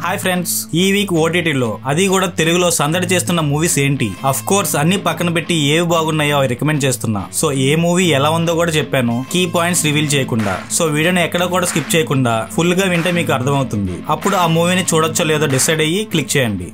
Hi friends, ఈ week ఓటీటీలో అది కూడా తెలుగులో సందడి చేస్తున్న మూవీస్ ఏంటి? అఫ్ కోర్స్ అన్ని పక్కన పెట్టి ఏవి బాగున్నాయో అవి రికమెండ్ చేస్తున్నా. సో ఏ మూవీ ఎలా ఉందో కూడా చెప్పాను, కీ పాయింట్స్ రివీల్ చేయకుండా. సో వీడియోని ఎక్కడ కూడా స్కిప్ చేయకుండా ఫుల్ గా వింటే మీకు అర్థమవుతుంది. అప్పుడు ఆ మూవీని చూడొచ్చో లేదో డిసైడ్ అయ్యి క్లిక్ చేయండి.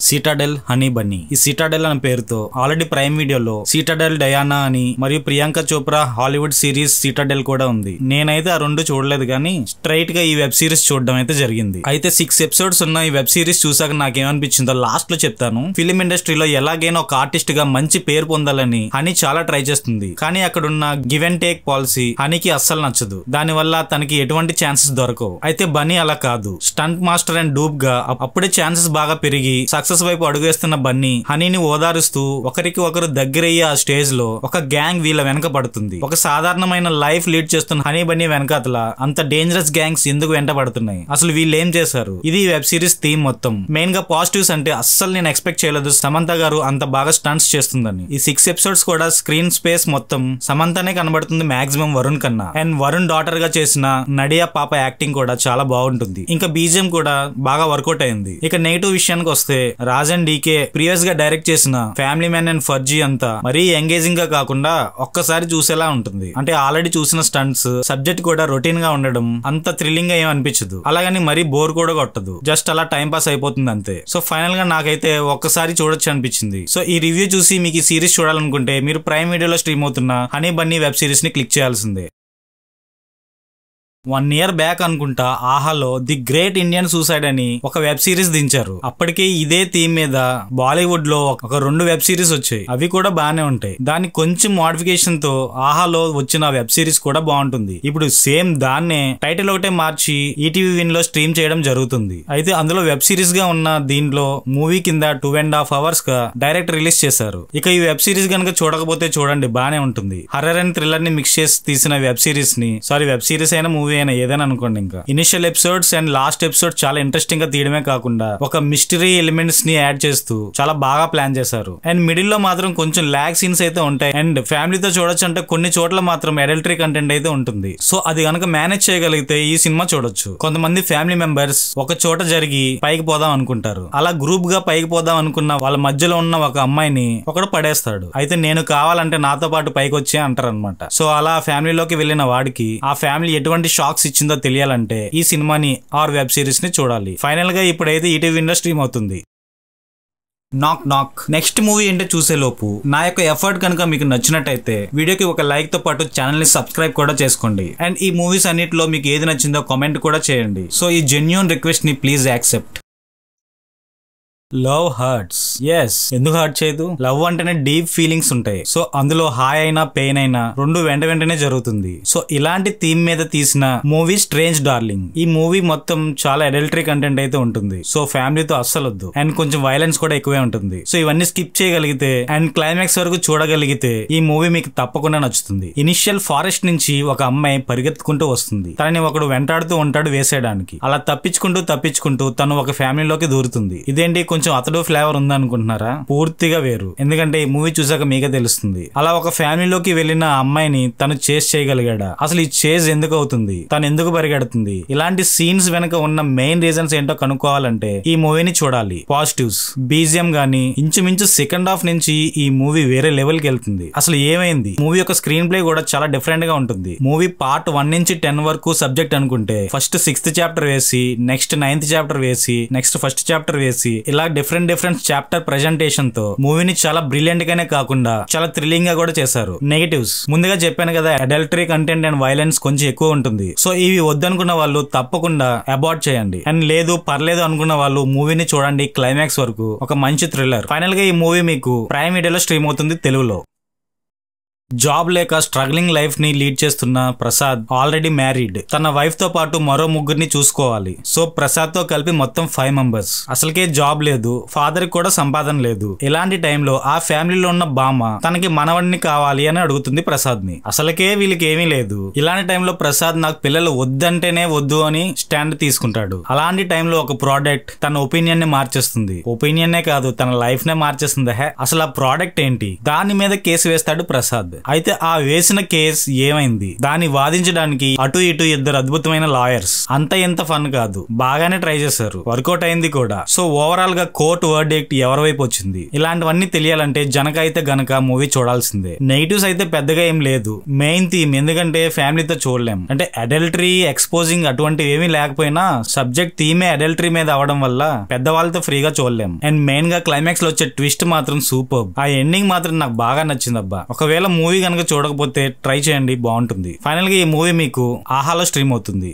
Citadel honey Bunny. ఈ సిటాడెల్ అనే పేరుతో ఆల్రెడీ ప్రైమ్ వీడియోలో సిటాడెల్ డయానా అని మరియు Priyanka Chopra Hollywood series Citadel కూడా ఉంది. నేనైతే ఆ రెండు చూడలేదు కానీ స్ట్రైట్ గా ఈ వెబ్ సిరీస్ చూడడం అయితే జరిగింది. అయితే 6 ఎపిసోడ్స్ ఉన్న ఈ వెబ్ సిరీస్ చూసాక నాకేమనిపించిందో లాస్ట్ లో చెప్తాను. ఫిలిం ఇండస్ట్రీలో ఎలాగైనా ఒక ఆర్టిస్ట్ గా మంచి పేరు పొందాలని హనీ చాలా ట్రై చేస్తుంది. కానీ అక్కడున్న గివ్ అండ్ టేక్ పాలసీ హనీకి అస్సలు నచ్చదు. దానివల్ల తనకి ఎటువంటి ఛాన్సెస్ దొరకవు. అయితే బన్నీ అలా కాదు. స్టంట్ మాస్టర్ అండ్ డూప్ గా అప్పుడే ఛాన్సెస్ బాగా పెరిగి సక్సెస్ వైపు అడుగేస్తున్న బన్నీ హనీని ఓదారుస్తూ ఒకరికి ఒకరు దగ్గరయ్యే ఆ స్టేజ్ లో ఒక గ్యాంగ్ వీళ్ళ వెనక పడుతుంది. ఒక సాధారణమైన లైఫ్ లీడ్ చేస్తున్న హనీ బన్నీ వెనకాతల అంత డేంజరస్ గ్యాంగ్స్ ఎందుకు వెంట పడుతున్నాయి, అసలు వీళ్ళు ఏం చేశారు? ఇది వెబ్ సిరీస్ థీమ్ మొత్తం. మెయిన్ గా పాజిటివ్స్ అంటే అస్సలు నేను ఎక్స్పెక్ట్ చేయలేదు సమంత గారు అంత బాగా స్టంట్స్ చేస్తుందని. ఈ 6 ఎపిసోడ్స్ కూడా స్క్రీన్ స్పేస్ మొత్తం సమంతనే కనబడుతుంది మాక్సిమం వరుణ్ కన్నా. అండ్ వరుణ్ డాటర్ గా చేసిన నడియా పాప యాక్టింగ్ కూడా చాలా బాగుంటుంది. ఇంకా బీజిఎం కూడా బాగా వర్కౌట్ అయింది. ఇక నెగిటివ్ విషయానికి వస్తే రాజన్ డీకే ప్రీవియస్ గా డైరెక్ట్ చేసిన ఫ్యామిలీ మ్యాన్ అండ్ ఫర్జీ అంతా మరీ ఎంగేజింగ్ గా కాకుండా ఒక్కసారి చూసేలా ఉంటుంది. అంటే ఆల్రెడీ చూసిన స్టంట్స్, సబ్జెక్ట్ కూడా రొటీన్ గా ఉండడం అంత థ్రిల్లింగ్ గా ఏం అనిపించదు. అలాగని మరీ బోర్ కూడా కొట్టదు. జస్ట్ అలా టైం పాస్ అయిపోతుంది అంతే. సో ఫైనల్ గా నాకైతే ఒక్కసారి చూడొచ్చు అనిపించింది. సో ఈ రివ్యూ చూసి మీకు ఈ సిరీస్ చూడాలనుకుంటే మీరు ప్రైమ్ వీడియోలో స్ట్రీమ్ అవుతున్న హనీ బన్నీ వెబ్ సిరీస్ ని క్లిక్ చేయాల్సిందే. 1 year బ్యాక్ అనుకుంటా ఆహాలో ది గ్రేట్ ఇండియన్ సూసైడ్ అని ఒక వెబ్ సిరీస్ దించారు. అప్పటికే ఇదే థీమ్ మీద బాలీవుడ్ లో ఒక 2 వెబ్ సిరీస్ వచ్చాయి. అవి కూడా బానే ఉంటాయి. దాని కొంచెం మోడిఫికేషన్ తో ఆహాలో వచ్చిన వెబ్ సిరీస్ కూడా బాగుంటుంది. ఇప్పుడు సేమ్ దాన్నే టైటిల్ ఒకటే మార్చి ఈటీవీ విన్ లో స్ట్రీమ్ చేయడం జరుగుతుంది. అయితే అందులో వెబ్ సిరీస్ గా ఉన్న దీంట్లో మూవీ కింద 2.5 hours గా డైరెక్ట్ రిలీజ్ చేశారు. ఇక ఈ వెబ్ సిరీస్ గనక చూడకపోతే చూడండి, బానే ఉంటుంది. హర్రర్ అండ్ థ్రిల్లర్ ని మిక్స్ చేసి తీసిన వెబ్ సిరీస్ ని, వెబ్ సిరీస్ అయినా మూవీ అయినా ఏదైనా అనుకోండి. ఇంకా initial episodes and last episode చాలా ఇంట్రెస్టింగ్ గా తీయడమే కాకుండా ఒక మిస్టరీ ఎలిమెంట్స్ ని యాడ్ చేస్తూ చాలా బాగా ప్లాన్ చేశారు. అండ్ మిడిల్ లో మాత్రం కొంచెం లాగ్ సీన్స్ అయితే ఉంటాయి. అండ్ ఫ్యామిలీతో చూడొచ్చు అంటే కొన్ని చోట్ల మాత్రం అడల్టరీ కంటెంట్ అయితే ఉంటుంది. సో అది కనుక మేనేజ్ చేయగలిగితే ఈ సినిమా చూడొచ్చు. కొంతమంది ఫ్యామిలీ మెంబర్స్ ఒక చోట జరిగి పైకి పోదాం అనుకుంటారు. అలా గ్రూప్ గా పైకి పోదాం అనుకున్న వాళ్ళ మధ్యలో ఉన్న ఒక అమ్మాయిని ఒకడు పడేస్తాడు. అయితే నేను కావాలంటే నాతో పాటు పైకి వచ్చే అంటారు అనమాట. సో అలా ఫ్యామిలీలోకి వెళ్లిన వాడికి ఆ ఫ్యామిలీ ఎటువంటి షాక్స్ ఇచ్చిందో తెలియాలంటే ఈ సినిమాని ఆర్ వెబ్ సిరీస్ ని చూడాలి. ఫైనల్ గా ఇప్పుడైతే ఈటీవీ విన్ లో స్ట్రీమ్ అవుతుంది. నాక్ నాక్. నెక్స్ట్ మూవీ ఏంటో చూసే లోపు నా యొక్క ఎఫర్ట్ కనుక మీకు నచ్చినట్టయితే వీడియోకి ఒక లైక్ తో పాటు ఛానల్ ని సబ్స్క్రైబ్ కూడా చేసుకోండి. అండ్ ఈ మూవీస్ అన్నిటిలో మీకు ఏది నచ్చిందో కామెంట్ కూడా చేయండి. సో ఈ జెన్యూన్ రిక్వెస్ట్ ని please accept. Love hurts. Yes, ఎందుకు హర్ట్ చేయదు? లవ్ అంటేనే డీప్ ఫీలింగ్స్ ఉంటాయి. సో అందులో హాయ్ అయినా పెయిన్ అయినా రెండు వెంటనే జరుగుతుంది. సో ఇలాంటి థీమ్ మీద తీసిన మూవీ స్ట్రేంజ్ డార్లింగ్. ఈ మూవీ మొత్తం చాలా అడల్టరీ కంటెంట్ అయితే ఉంటుంది. సో ఫ్యామిలీతో అస్సలు వద్దు. అండ్ కొంచెం వైలెన్స్ కూడా ఎక్కువే ఉంటుంది. సో ఇవన్నీ స్కిప్ చేయగలిగితే అండ్ క్లైమాక్స్ వరకు చూడగలిగితే ఈ మూవీ మీకు తప్పకుండా నచ్చుతుంది. ఇనిషియల్ ఫారెస్ట్ నుంచి ఒక అమ్మాయి పరిగెత్తుకుంటూ వస్తుంది. తనని ఒకడు వెంటాడుతూ ఉంటాడు వేసేయడానికి. అలా తప్పించుకుంటూ తను ఒక ఫ్యామిలీలోకి దూరుతుంది. ఇదేంటి కొంచెం అతడు ఫ్లేవర్ ఉందనుకుంటున్నారా? పూర్తిగా వేరు. ఎందుకంటే ఈ మూవీ చూసాక మీకే తెలుస్తుంది. అలా ఒక ఫ్యామిలీలోకి వెళ్లిన అమ్మాయిని తను చేజ్ చేయగలిగాడా? అసలు ఈ చేజ్ ఎందుకు అవుతుంది? తను ఎందుకు పరిగెడుతుంది? ఇలాంటి సీన్స్ వెనక ఉన్న మెయిన్ రీజన్స్ ఏంటో కనుక్కోవాలంటే ఈ మూవీని చూడాలి. పాజిటివ్స్, బీజిఎం గానీ ఇంచుమించు సెకండ్ హాఫ్ నుంచి ఈ మూవీ వేరే లెవెల్ కి వెళ్తుంది. అసలు ఏమైంది? మూవీ యొక్క స్క్రీన్ ప్లే కూడా చాలా డిఫరెంట్ గా ఉంటుంది. మూవీ పార్ట్ 1 నుంచి 10 వరకు సబ్జెక్ట్ అనుకుంటే ఫస్ట్ 6th చాప్టర్ వేసి, నెక్స్ట్ 9th చాప్టర్ వేసి, నెక్స్ట్ 1st చాప్టర్ వేసి, ఇలా డిఫరెంట్ చాప్టర్ ప్రెజెంటేషన్ తో మూవీని చాలా బ్రిలియంట్ గానే కాకుండా చాలా థ్రిల్లింగ్ గా కూడా చేశారు. నెగటివ్స్ ముందుగా చెప్పాను కదా, అడల్టరీ కంటెంట్ అండ్ వైలెన్స్ కొంచెం ఎక్కువ ఉంటుంది. సో ఇవి వద్దనుకున్న వాళ్ళు తప్పకుండా అబార్ట్ చేయండి. అండ్ లేదు పర్లేదు అనుకున్న వాళ్ళు మూవీని చూడండి క్లైమాక్స్ వరకు. ఒక మంచి థ్రిల్లర్. ఫైనల్ గా ఈ మూవీ మీకు ప్రైమ్ వీడియోలో స్ట్రీమ్ అవుతుంది తెలుగులో. జాబ్ లేక స్ట్రగ్లింగ్ లైఫ్ ని లీడ్ చేస్తున్న ప్రసాద్ ఆల్రెడీ మ్యారీడ్. తన వైఫ్ తో పాటు మరో 3 చూసుకోవాలి. సో ప్రసాద్ తో కలిపి మొత్తం 5 మెంబర్స్. అసలుకే జాబ్ లేదు, ఫాదర్ కూడా సంపాదన లేదు. ఇలాంటి టైంలో ఆ ఫ్యామిలీలో ఉన్న బామ్మ తనకి మనవడిని కావాలి అని అడుగుతుంది ప్రసాద్ ని. అసలుకే వీళ్ళకి ఏమీ లేదు. ఇలాంటి టైంలో ప్రసాద్ నాకు పిల్లలు వద్దంటేనే వద్దు అని స్టాండ్ తీసుకుంటాడు. అలాంటి టైంలో ఒక ప్రోడక్ట్ తన ఒపీనియన్ ని మార్చేస్తుంది. ఒపీనియన్ కాదు, తన లైఫ్ నే మార్చేస్తుంది. అసలు ఆ ప్రోడక్ట్ ఏంటి? దాని మీద కేసు వేస్తాడు ప్రసాద్. అయితే ఆ వేసిన కేస్ ఏమైంది, దాన్ని వాదించడానికి అటు ఇటు ఇద్దరు అద్భుతమైన లాయర్స్. అంత ఎంత ఫన్ కాదు, బాగానే ట్రై చేశారు, వర్కౌట్ అయింది కూడా. సో ఓవరాల్ గా కోర్టు వర్డిక్ట్ ఎవరి వైపు వచ్చింది, ఇలాంటివన్నీ తెలియాలంటే జనక అయితే గనక మూవీ చూడాల్సిందే. నెగిటివ్స్ అయితే పెద్దగా ఏం లేదు. మెయిన్ థీమ్ ఎందుకంటే ఫ్యామిలీతో చూడలేం, అంటే అడల్టరీ ఎక్స్పోజింగ్ అటువంటివి ఏమీ లేకపోయినా సబ్జెక్ట్ థీమే అడల్టరీ మీద అవడం వల్ల పెద్దవాళ్ళతో ఫ్రీగా చూడలేం. అండ్ మెయిన్ గా క్లైమాక్స్ లో వచ్చే ట్విస్ట్ మాత్రం సూపర్. ఆ ఎండింగ్ మాత్రం నాకు బాగా నచ్చింది అబ్బా. ఒకవేళ మూవీ కనుక చూడకపోతే ట్రై చేయండి, బాగుంటుంది. ఫైనల్ గా ఈ మూవీ మీకు ఆహాలో స్ట్రీమ్ అవుతుంది.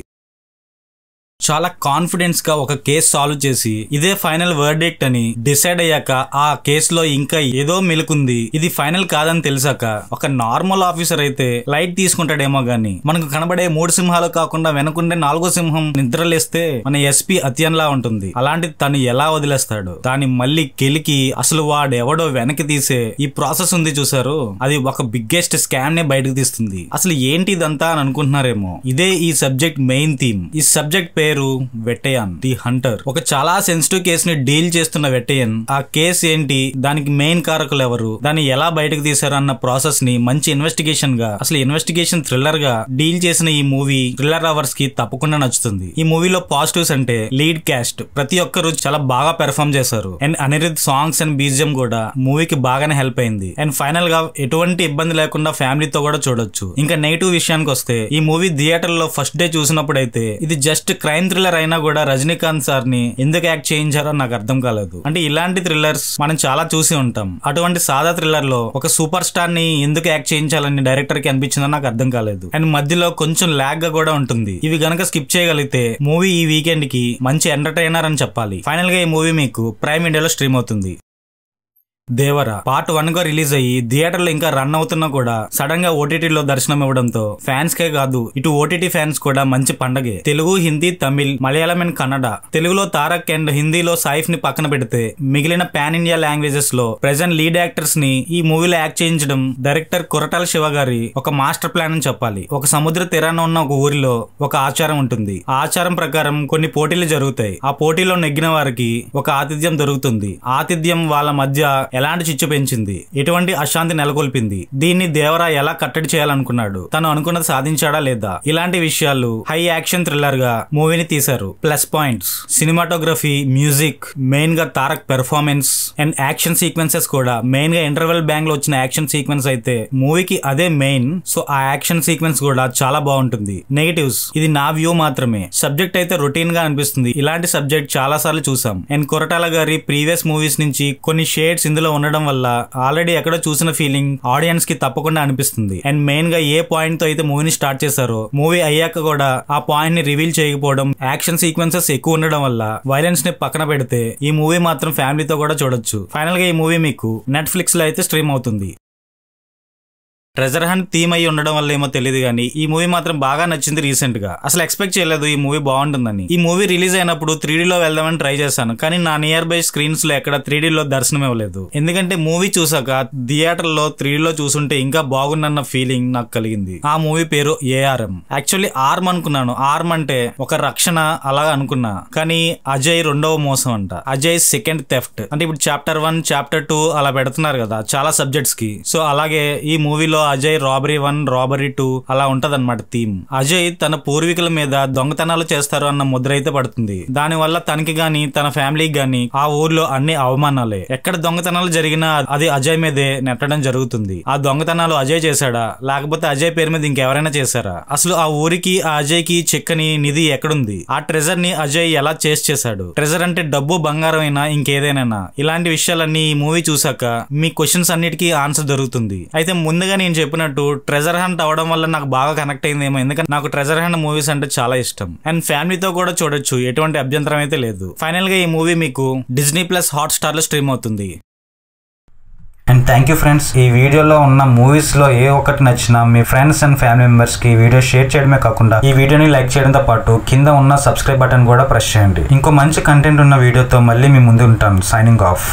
చాలా కాన్ఫిడెన్స్ గా ఒక కేసు సాల్వ్ చేసి ఇదే ఫైనల్ వర్డిక్ట్ అని డిసైడ్ అయ్యాక ఆ కేసులో ఇంకా ఏదో మెలుకుంది, ఇది ఫైనల్ కాదని తెలిసాక ఒక నార్మల్ ఆఫీసర్ అయితే లైట్ తీసుకుంటాడేమో గానీ మనకు కనబడే 3 సింహాలు కాకుండా వెనకుండే 4వ సింహం నిద్రలేస్తే మన ఎస్పీ అత్యన్లా ఉంటుంది. అలాంటిది తను ఎలా వదిలేస్తాడు, దాన్ని మళ్ళీ కెలికి అసలు వాడెవడో వెనక్కి తీసే ఈ ప్రాసెస్ ఉంది చూసారు, అది ఒక బిగ్గెస్ట్ స్కామ్ నే బయటకు తీస్తుంది. అసలు ఏంటి ఇదంతా అని అనుకుంటున్నారేమో, ఇదే ఈ సబ్జెక్ట్ మెయిన్ థీమ్. ఈ సబ్జెక్ట్ పేరు వెట్టయాన్ ది హంటర్. ఒక చాలా సెన్సిటివ్ కేసుని డీల్ చేస్తున్న వెట్టయాన్ ఆ కేసు ఏంటి, దానికి మెయిన్ కారకులు ఎవరు, దాన్ని ఎలా బయటకు తీశారు అన్న ప్రాసెస్ ని మంచి ఇన్వెస్టిగేషన్ గా, అసలు ఇన్వెస్టిగేషన్ థ్రిల్లర్ గా డీల్ చేసిన ఈ మూవీ థ్రిల్లర్ అవర్స్ కి తప్పకుండా నచ్చుతుంది. ఈ మూవీలో పాజిటివ్స్ అంటే లీడ్ క్యాస్ట్ ప్రతి ఒక్కరు చాలా బాగా పెర్ఫార్మ్ చేశారు. And Anirudh songs and BGM కూడా మూవీకి బాగానే హెల్ప్ అయింది. అండ్ ఫైనల్ గా ఎటువంటి ఇబ్బంది లేకుండా ఫ్యామిలీతో కూడా చూడొచ్చు. ఇంకా నెగిటివ్ విషయానికి వస్తే ఈ మూవీ థియేటర్ లో ఫస్ట్ డే చూసినప్పుడు అయితే ఇది జస్ట్ క్రైమ్ థ్రిల్లర్ అయినా కూడా రజనీకాంత్ సార్ ని ఎందుకు యాక్ట్ చేయించారో నాకు అర్థం కాలేదు. అంటే ఇలాంటి థ్రిల్లర్స్ మనం చాలా చూసి ఉంటాం, అటువంటి సాదా థ్రిల్లర్ లో ఒక సూపర్ స్టార్ ని ఎందుకు యాక్ట్ చేయించాలని డైరెక్టర్ కి అనిపించిందో నాకు అర్థం కాలేదు. అండ్ మధ్యలో కొంచెం లాగ్ గా కూడా ఉంటుంది. ఇవి గనక స్కిప్ చేయగలిగితే మూవీ ఈ వీకెండ్ కి మంచి ఎంటర్టైనర్ అని చెప్పాలి. ఫైనల్ గా ఈ మూవీ మీకు ప్రైమ్ ఇండియాలో స్ట్రీమ్ అవుతుంది. దేవరా పార్ట్ 1 గా రిలీజ్ అయ్యి థియేటర్ లో ఇంకా రన్ అవుతున్నా కూడా సడన్ గా ఓటీటీలో దర్శనం ఇవ్వడంతో ఫ్యాన్స్ కే కాదు ఇటు ఓటీటీ ఫ్యాన్స్ కూడా మంచి పండగే. తెలుగు, హిందీ, తమిళ్, మలయాళం అండ్ కన్నడ. తెలుగులో తారక్ అండ్ హిందీలో సైఫ్ ని పక్కన పెడితే మిగిలిన పాన్ ఇండియా లాంగ్వేజెస్ లో ప్రెజెంట్ లీడ్ యాక్టర్స్ ని ఈ మూవీలో యాక్ట్ చేయించడం డైరెక్టర్ కొరటాల శివ గారి ఒక మాస్టర్ ప్లాన్ అని చెప్పాలి. ఒక సముద్ర తీరాన ఉన్న ఒక ఊరిలో ఒక ఆచారం ఉంటుంది. ఆ ఆచారం ప్రకారం కొన్ని పోటీలు జరుగుతాయి. ఆ పోటీలో నెగ్గిన వారికి ఒక ఆతిథ్యం దొరుకుతుంది. ఆతిథ్యం వాళ్ళ మధ్య ఎలాంటి చిచ్చు పెంచింది, ఎటువంటి అశాంతి నెలకొల్పింది, దీన్ని దేవరా ఎలా కట్టడి చేయాలనుకున్నాడు, తను అనుకున్నది సాధించాడా లేదా, ఇలాంటి విషయాలు హై యాక్షన్ థ్రిల్లర్ గా మూవీని తీశారు. Plus points cinematography, music, main గా Tarak performance and action sequences కూడా. మెయిన్ గా ఇంటర్వెల్ బ్యాంక్ లో వచ్చిన యాక్షన్ సీక్వెన్స్ అయితే మూవీకి అదే మెయిన్. సో ఆ యాక్షన్ సీక్వెన్స్ కూడా చాలా బాగుంటుంది. నెగిటివ్స్ ఇది నా వ్యూ మాత్రమే. సబ్జెక్ట్ అయితే రొటీన్ గా అనిపిస్తుంది. ఇలాంటి సబ్జెక్ట్ చాలా సార్లు చూసాం. అండ్ కొరటాల గారి ప్రీవియస్ మూవీస్ నుంచి కొన్ని షేడ్స్ ఇందులో ఉండడం వల్ల ఆల్రెడీ ఎక్కడో చూసిన ఫీలింగ్ ఆడియన్స్ కి తప్పకుండా అనిపిస్తుంది. అండ్ మెయిన్ గా ఏ పాయింట్ తో అయితే మూవీని స్టార్ట్ చేశారో మూవీ అయ్యాక కూడా ఆ పాయింట్ ని రివీల్ చేయకపోవడం, యాక్షన్ సీక్వెన్సెస్ ఎక్కువ ఉండడం వల్ల వైలెన్స్ ని పక్కన పెడితే ఈ మూవీ మాత్రం ఫ్యామిలీతో కూడా చూడొచ్చు. ఫైనల్ గా ఈ మూవీ మీకు నెట్ఫ్లిక్స్ లో అయితే స్ట్రీమ్ అవుతుంది. ట్రెజర్ హంట్ థీమ్ అయ్యి ఉండడం వల్ల ఏమో తెలియదు కానీ ఈ మూవీ మాత్రం బాగా నచ్చింది. రీసెంట్ గా అసలు ఎక్స్పెక్ట్ చేయలేదు ఈ మూవీ బాగుంటుందని. ఈ మూవీ రిలీజ్ అయినప్పుడు 3D లో వెళ్దామని ట్రై చేశాను, కానీ నా నియర్ బై స్క్రీన్స్ లో ఎక్కడ 3D లో దర్శనం ఇవ్వలేదు. ఎందుకంటే మూవీ చూసాక థియేటర్ లో 3D లో చూసుంటే ఇంకా బాగుందన్న ఫీలింగ్ నాకు కలిగింది. ఆ మూవీ పేరు ARM. యాక్చువల్లీ ఆర్మ్ అనుకున్నాను, ఆర్మ్ అంటే ఒక రక్షణ అలా అనుకున్నా, కానీ అజయ్ 2వ మోసం అంట. అజయ్ సెకండ్ థెఫ్ట్ అంటే ఇప్పుడు చాప్టర్ 1, చాప్టర్ 2 అలా పెడుతున్నారు కదా చాలా సబ్జెక్ట్స్ కి. సో అలాగే ఈ మూవీలో అజయ్ రాబరీ 1, రాబరీ 2 అలా ఉంటదన్నమాట థీమ్. అజయ్ తన పూర్వీకుల మీద దొంగతనాలు చేస్తారు అన్న ముద్ర అయితే పడుతుంది. దాని వల్ల తనకి గాని తన ఫ్యామిలీకి గాని ఆ ఊర్లో అన్ని అవమానాలే. ఎక్కడ దొంగతనాలు జరిగినా అది అజయ్ మీదే నెట్టడం జరుగుతుంది. ఆ దొంగతనాలు అజయ్ చేశాడా లేకపోతే అజయ్ పేరు మీద ఇంకెవరైనా చేశారా, అసలు ఆ ఊరికి ఆ అజయ్ కి చెక్కని నిధి ఎక్కడుంది, ఆ ట్రెజర్ ని అజయ్ ఎలా చేశాడు, ట్రెజర్ అంటే డబ్బు, బంగారం అయినా ఇంకేదైనా, ఇలాంటి విషయాలన్నీ ఈ మూవీ చూసాక మీ క్వశ్చన్స్ అన్నిటికీ ఆన్సర్ దొరుకుతుంది. అయితే ముందుగా నేను చెప్పినట్టు ట్రెజర్ హంట్ అవడం వల్ల నాకు బాగా కనెక్ట్ అయిందేమో, ఎందుకంటే నాకు ట్రెజర్ హంట్ మూవీస్ అంటే చాలా ఇష్టం. అండ్ ఫ్యామిలీతో కూడా చూడొచ్చు, ఎటువంటి అభ్యంతరం అయితే లేదు. ఫైనల్ గా ఈ మూవీ మీకు Disney+ Hotstar లో స్ట్రీమ్ అవుతుంది. And thank you friends. ఈ వీడియోలో ఉన్న మూవీస్ లో ఏ ఒక్కటి నచ్చినా మీ ఫ్రెండ్స్ అండ్ ఫ్యామిలీ మెంబర్స్ కి వీడియో షేర్ చేయడమే కాకుండా ఈ వీడియోని లైక్ చేయడంతో పాటు కింద ఉన్న సబ్స్క్రైబ్ బటన్ కూడా ప్రెస్ చేయండి. ఇంకో మంచి కంటెంట్ ఉన్న వీడియోతో మళ్ళీ మీ ముందు ఉంటాను. Signing off.